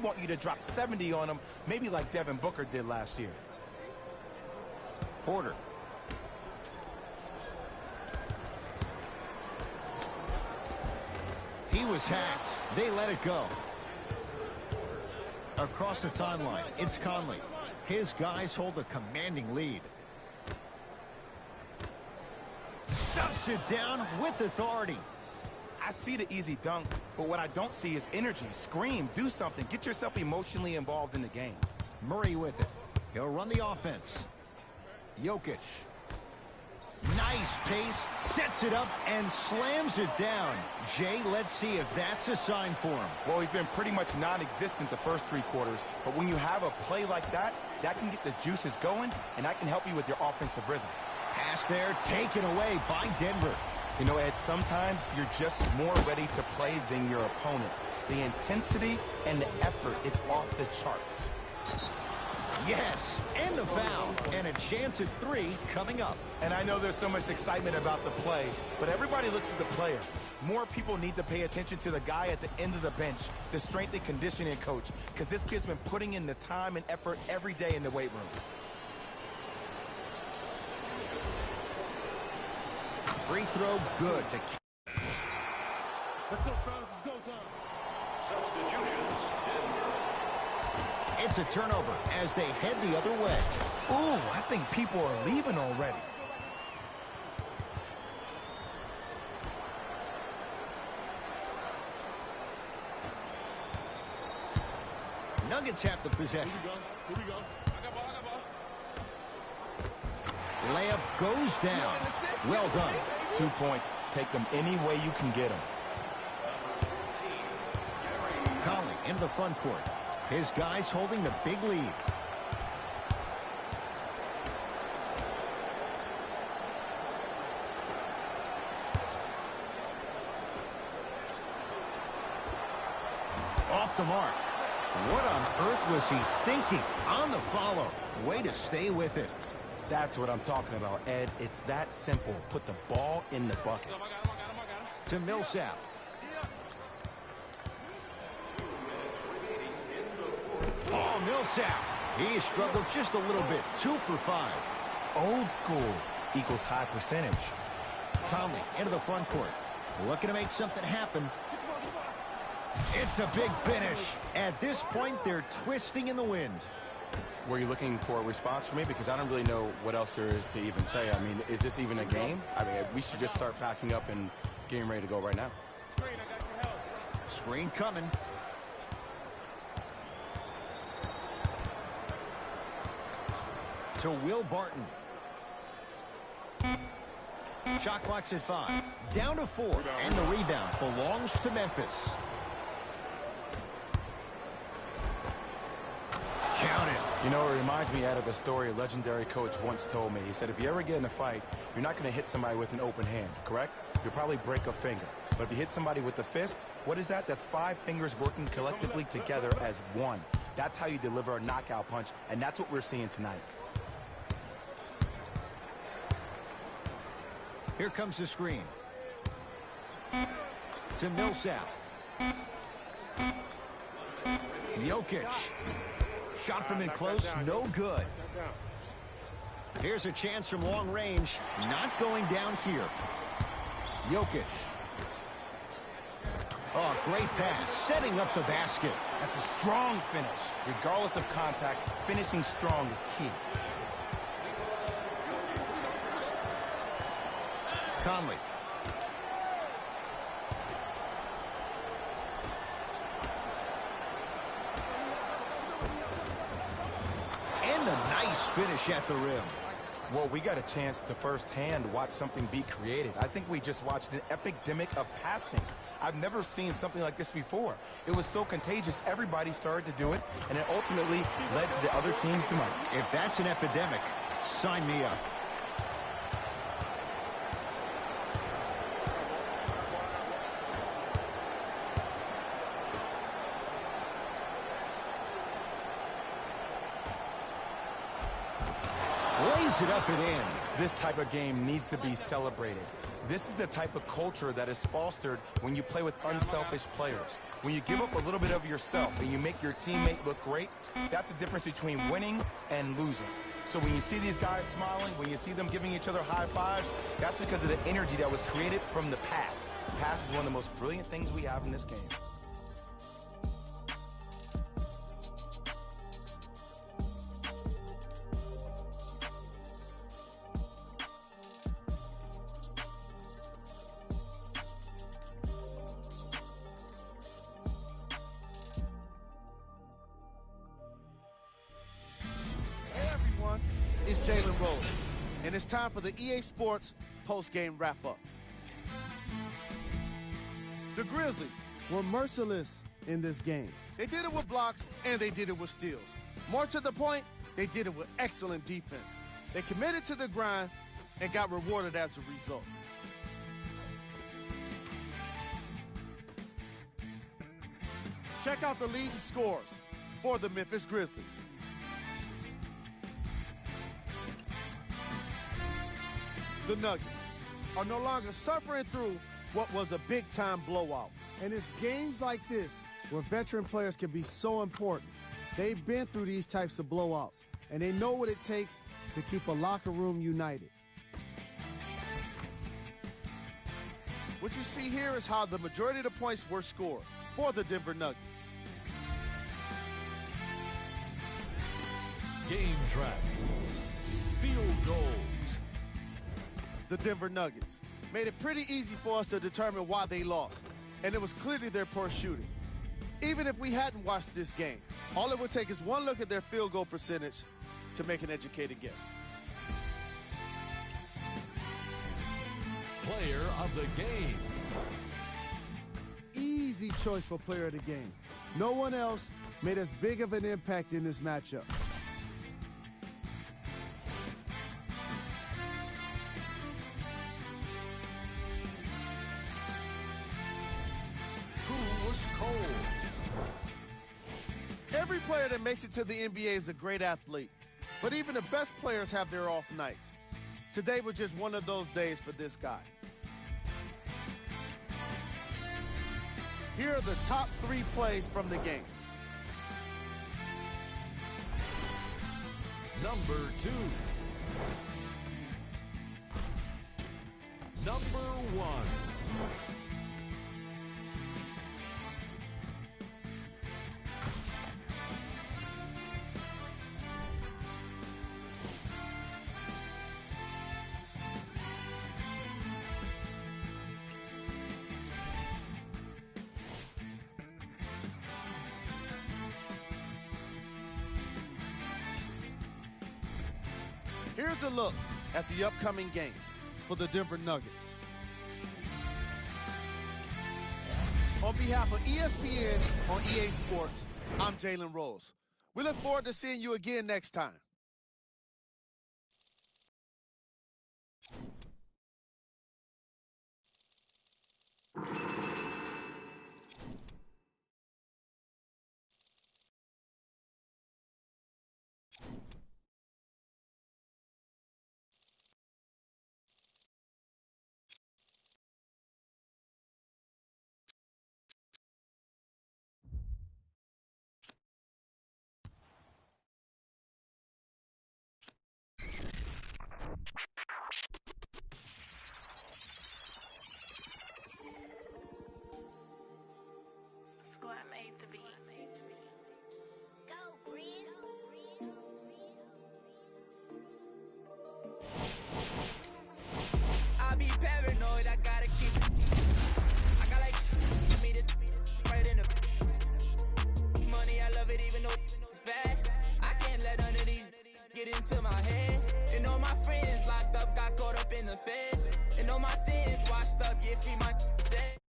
want you to drop 70 on them, maybe like Devin Booker did last year. Porter. He was hacked. They let it go. Across the timeline, it's Conley. His guys hold a commanding lead. Stuffs it down with authority. I see the easy dunk, but what I don't see is energy. Scream, do something. Get yourself emotionally involved in the game. Murray with it. He'll run the offense. Jokic. Nice pace, sets it up, and slams it down. Jay, let's see if that's a sign for him. Well, he's been pretty much non-existent the first 3 quarters, but when you have a play like that, that can get the juices going, and that can help you with your offensive rhythm. Pass there, taken away by Denver. You know, Ed, sometimes you're just more ready to play than your opponent. The intensity and the effort is off the charts. Yes, and the foul, and a chance at 3 coming up. And I know there's so much excitement about the play, but everybody looks at the player. More people need to pay attention to the guy at the end of the bench, the strength and conditioning coach, because this kid's been putting in the time and effort every day in the weight room. Free throw good to... Let's go, fellas. It's go time. Substitutions, Denver. It's a turnover as they head the other way. Ooh, I think people are leaving already. Nuggets have the possession. Here we go. I got ball. Layup goes down. Well done. 2 points. Take them any way you can get them. Conley into the front court. His guys holding the big lead. Off the mark. What on earth was he thinking? On the follow. Way to stay with it. That's what I'm talking about, Ed. It's that simple. Put the ball in the bucket. To Millsap. Oh, Millsap. He struggled just a little bit. 2 for 5. Old school equals high percentage. Conley into the front court. Looking to make something happen. It's a big finish. At this point, they're twisting in the wind. Were you looking for a response from me? Because I don't really know what else there is to even say. I mean, is this even a game? I mean, we should just start packing up and getting ready to go right now. Screen coming. To Will Barton. Shot clock's at 5. Down to 4. And the rebound belongs to Memphis. Count it. You know, it reminds me out of a story a legendary coach once told me. He said, if you ever get in a fight, you're not going to hit somebody with an open hand, correct? You'll probably break a finger. But if you hit somebody with a fist, what is that? That's 5 fingers working collectively together as one. That's how you deliver a knockout punch, and that's what we're seeing tonight. Here comes the screen. To Millsap. Jokic. Shot from in close, no good. Here's a chance from long range. Not going down here. Jokic. Oh, great pass. Setting up the basket. That's a strong finish. Regardless of contact, finishing strong is key. Conley. And a nice finish at the rim. Well, we got a chance to firsthand watch something be created. I think we just watched an epidemic of passing. I've never seen something like this before. It was so contagious, everybody started to do it, and it ultimately led to the other team's demise. If that's an epidemic, sign me up. Lays it up and in. This type of game needs to be celebrated. This is the type of culture that is fostered when you play with unselfish players. When you give up a little bit of yourself and you make your teammate look great, that's the difference between winning and losing. So when you see these guys smiling, when you see them giving each other high fives, that's because of the energy that was created from the pass. Pass is one of the most brilliant things we have in this game. It's Jalen Rose, and it's time for the EA Sports post-game wrap-up. The Grizzlies were merciless in this game. They did it with blocks, and they did it with steals. More to the point, they did it with excellent defense. They committed to the grind and got rewarded as a result. Check out the leading scores for the Memphis Grizzlies. The Nuggets are no longer suffering through what was a big-time blowout. And it's games like this where veteran players can be so important. They've been through these types of blowouts, and they know what it takes to keep a locker room united. What you see here is how the majority of the points were scored for the Denver Nuggets. Game track. Field goals. The Denver Nuggets made it pretty easy for us to determine why they lost, and it was clearly their poor shooting. Even if we hadn't watched this game, all it would take is one look at their field goal percentage to make an educated guess. Player of the game. Easy choice for player of the game. No one else made as big of an impact in this matchup. Every player that makes it to the NBA is a great athlete, but even the best players have their off nights. Today was just one of those days for this guy. Here are the top 3 plays from the game. Number 2. Number 1. Here's a look at the upcoming games for the Denver Nuggets. On behalf of ESPN on EA Sports, I'm Jalen Rose. We look forward to seeing you again next time. Paranoid, I gotta keep it. I got like, give me this right in the money. I love it even though it's bad. I can't let none of these get into my head. And all my friends locked up, got caught up in the feds. And all my sins washed up, yeah, free my set.